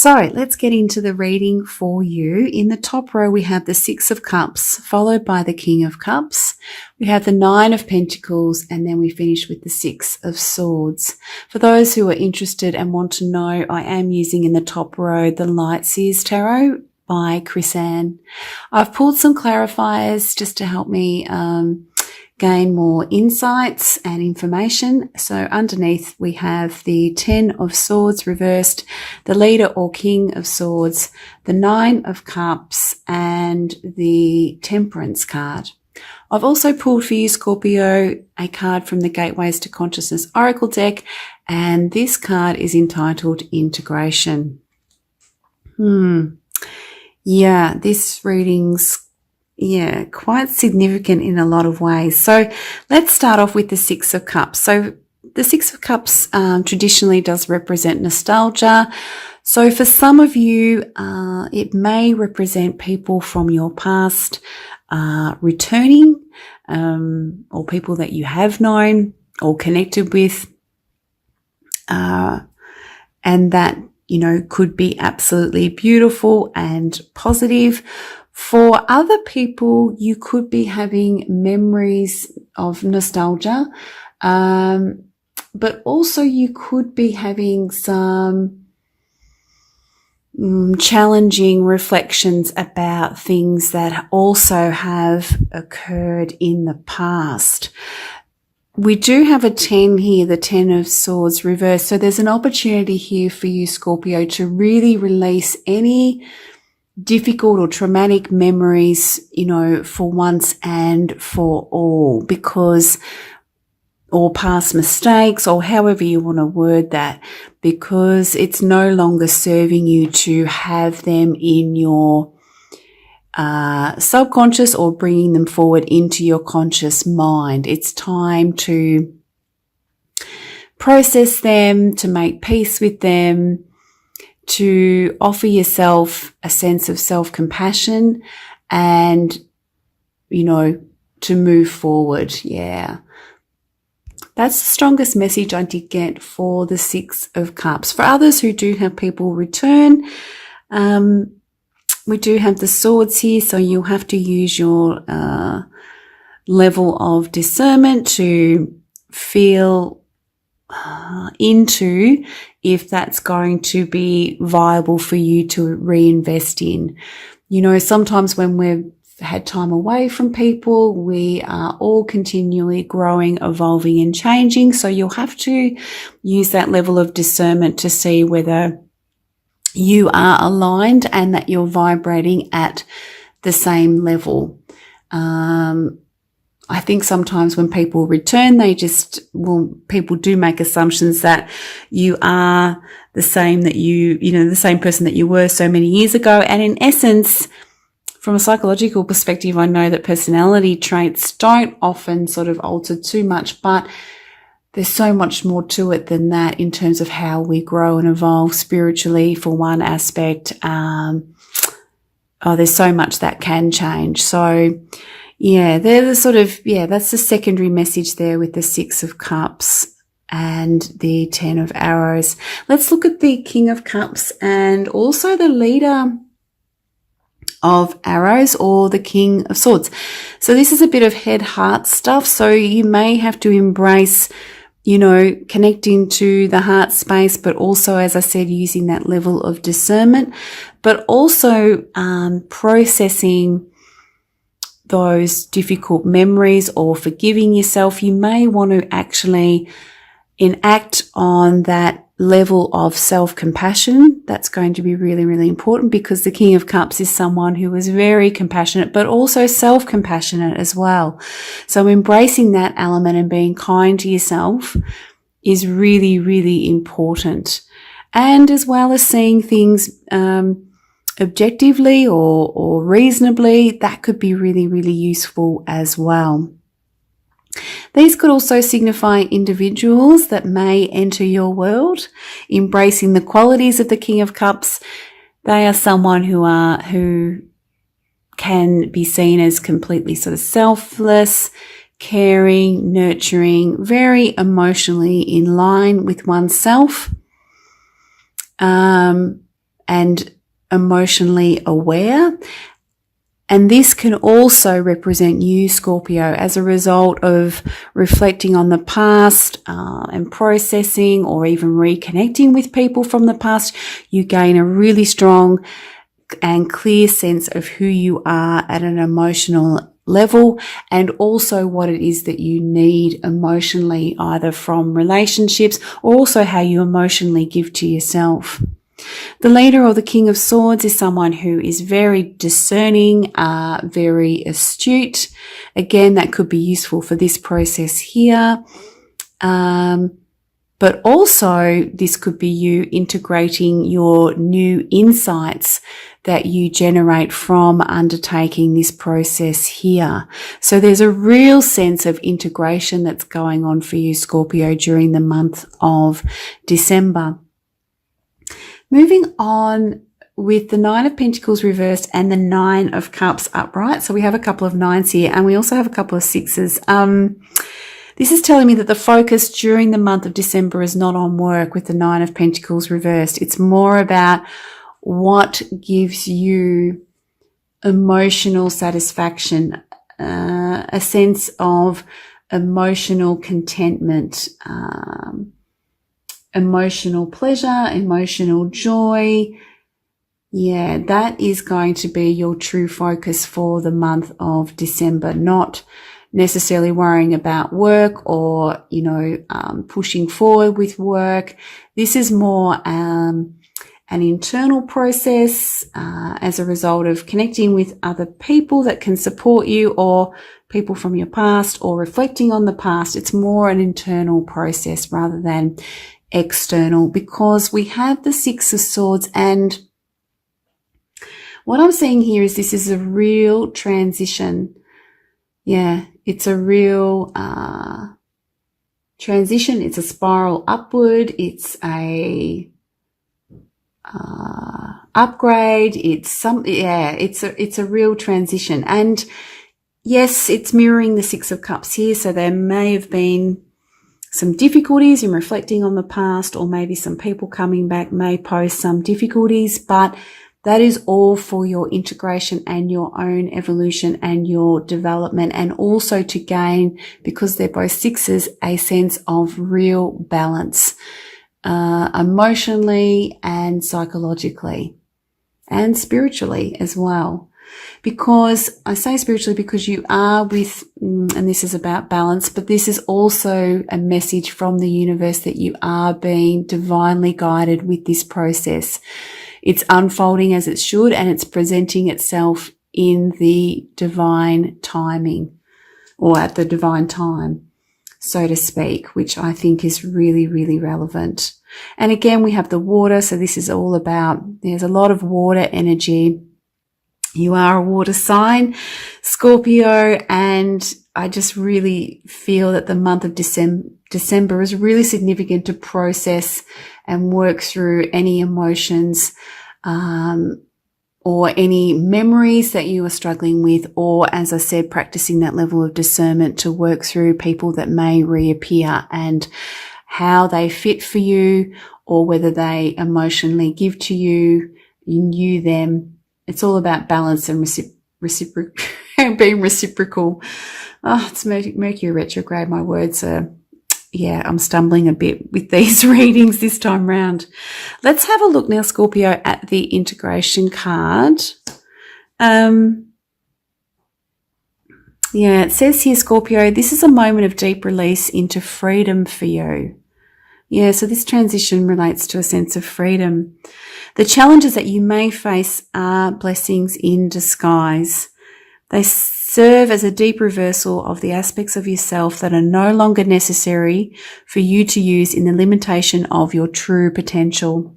So let's get into the reading for you. In the top row, we have the Six of Cups, followed by the King of Cups. We have the Nine of Pentacles, and then we finish with the Six of Swords. For those who are interested and want to know, I am using in the top row the Light Seers Tarot by Chris Ann. I've pulled some clarifiers just to help me gain more insights and information. So underneath we have the 10 of Swords reversed, the Leader or King of Swords, the 9 of Cups, and the Temperance card. I've also pulled for you, Scorpio, a card from the Gateways to Consciousness Oracle deck, and this card is entitled Integration. Yeah, this reading's quite significant in a lot of ways. So let's start off with the Six of Cups. So the Six of Cups traditionally does represent nostalgia. So for some of you, it may represent people from your past returning, or people that you have known or connected with, and that, you know, could be absolutely beautiful and positive. For other people, you could be having memories of nostalgia, but also you could be having some challenging reflections about things that also have occurred in the past. We do have a 10 here, the 10 of Swords reversed. So there's an opportunity here for you, Scorpio, to really release any difficult or traumatic memories, you know, for once and for all, because, or past mistakes, or however you want to word that, because it's no longer serving you to have them in your subconscious or bringing them forward into your conscious mind. It's time to process them, to make peace with them, to offer yourself a sense of self-compassion and, you know, to move forward. Yeah. That's the strongest message I did get for the Six of Cups. For others who do have people return, we do have the Swords here, so you'll have to use your level of discernment to feel into if that's going to be viable for you to reinvest in. You know, sometimes when we've had time away from people, we are all continually growing, evolving and changing. So you'll have to use that level of discernment to see whether you are aligned and that you're vibrating at the same level. I think sometimes when people return, people do make assumptions that you are the same, that the same person that you were so many years ago. And in essence, from a psychological perspective, I know that personality traits don't often sort of alter too much, but there's so much more to it than that in terms of how we grow and evolve spiritually for one aspect. There's so much that can change. So yeah, they're the sort of, that's the secondary message there with the Six of Cups and the 10 of Arrows. Let's look at the King of Cups and also the Leader of Arrows, or the King of Swords. So this is a bit of head heart stuff. So you may have to embrace, you know, connecting to the heart space, but also, as I said, using that level of discernment, but also processing those difficult memories or forgiving yourself. You may want to actually enact on that level of self-compassion. That's going to be really, really important, because the King of Cups is someone who is very compassionate, but also self-compassionate as well. So embracing that element and being kind to yourself is really, really important. And as well as seeing things objectively or reasonably, that could be really, really useful as well. These could also signify individuals that may enter your world, embracing the qualities of the King of Cups. They are someone who can be seen as completely sort of selfless, caring, nurturing, very emotionally in line with oneself. and emotionally aware. And this can also represent you, Scorpio, as a result of reflecting on the past and processing, or even reconnecting with people from the past. You gain a really strong and clear sense of who you are at an emotional level, and also what it is that you need emotionally, either from relationships or also how you emotionally give to yourself. The leader, or the King of Swords, is someone who is very discerning, very astute. Again, that could be useful for this process here. But also this could be you integrating your new insights that you generate from undertaking this process here. So there's a real sense of integration that's going on for you, Scorpio, during the month of December. Moving on with the Nine of Pentacles reversed and the Nine of Cups upright. So we have a couple of nines here, and we also have a couple of sixes. This is telling me that the focus during the month of December is not on work with the Nine of Pentacles reversed. It's more about what gives you emotional satisfaction, a sense of emotional contentment, emotional pleasure, emotional joy. Yeah, that is going to be your true focus for the month of December, not necessarily worrying about work or, pushing forward with work. This is more an internal process as a result of connecting with other people that can support you, or people from your past, or reflecting on the past. It's more an internal process rather than external, because we have the Six of Swords, and what I'm seeing here is this is a real transition. Yeah, it's a real transition. It's a spiral upward. It's a upgrade. It's a real transition. And yes, it's mirroring the Six of Cups here. So there may have been some difficulties in reflecting on the past, or maybe some people coming back may pose some difficulties, but that is all for your integration and your own evolution and your development, and also to gain, because they're both sixes, a sense of real balance, emotionally and psychologically and spiritually as well. Because I say spiritually because you are with, and this is about balance, but this is also a message from the universe that you are being divinely guided with this process. It's unfolding as it should, and it's presenting itself in the divine timing, or at the divine time, so to speak, which I think is really, really relevant. And again, we have the water. So this is all about, there's a lot of water energy. You are a water sign, Scorpio, and I just really feel that the month of December is really significant to process and work through any emotions or any memories that you are struggling with, or, as I said, practicing that level of discernment to work through people that may reappear and how they fit for you, or whether they emotionally give to you, you knew them. It's all about balance and being reciprocal. Oh, it's Mercury retrograde. My words are, I'm stumbling a bit with these readings this time round. Let's have a look now, Scorpio, at the integration card. It says here, Scorpio, this is a moment of deep release into freedom for you. Yeah, so this transition relates to a sense of freedom. The challenges that you may face are blessings in disguise. They serve as a deep reversal of the aspects of yourself that are no longer necessary for you to use in the limitation of your true potential.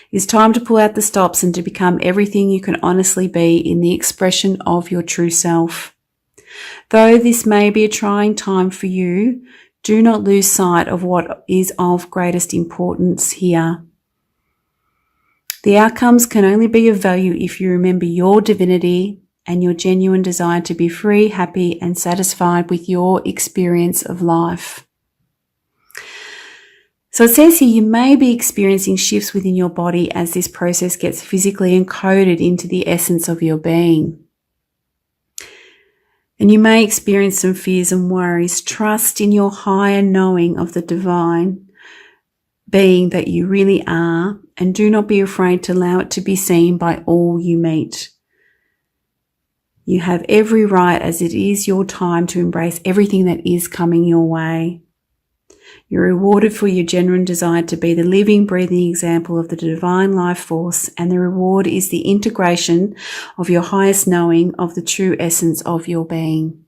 It's time to pull out the stops and to become everything you can honestly be in the expression of your true self. Though this may be a trying time for you, do not lose sight of what is of greatest importance here. The outcomes can only be of value if you remember your divinity and your genuine desire to be free, happy, and satisfied with your experience of life. So it says here, you may be experiencing shifts within your body as this process gets physically encoded into the essence of your being. And you may experience some fears and worries. Trust in your higher knowing of the divine being that you really are, and do not be afraid to allow it to be seen by all you meet. You have every right, as it is your time, to embrace everything that is coming your way. You're rewarded for your genuine desire to be the living, breathing example of the divine life force, and the reward is the integration of your highest knowing of the true essence of your being.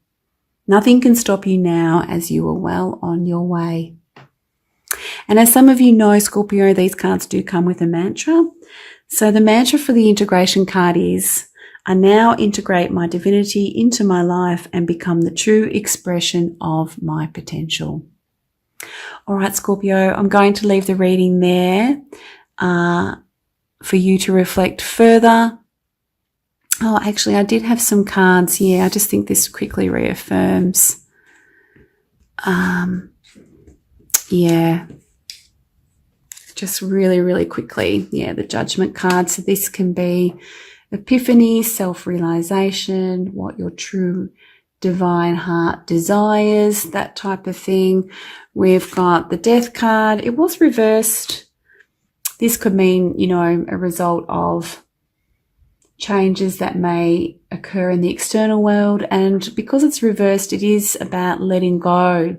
Nothing can stop you now, as you are well on your way. And as some of you know, Scorpio, these cards do come with a mantra. So the mantra for the integration card is, I now integrate my divinity into my life and become the true expression of my potential. All right, Scorpio, I'm going to leave the reading there for you to reflect further. Oh, actually, I did have some cards. Yeah, I just think this quickly reaffirms. Yeah, just really, really quickly. Yeah, the Judgment card. So this can be epiphany, self-realization, what your true divine heart desires, that type of thing. We've got the Death card. It was reversed. This could mean, you know, a result of changes that may occur in the external world. And because it's reversed, it is about letting go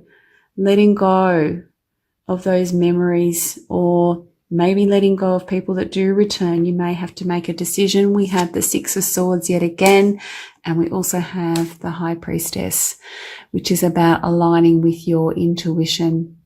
of those memories, or maybe letting go of people that do return. You may have to make a decision. We have the Six of Swords yet again, and we also have the High Priestess, which is about aligning with your intuition.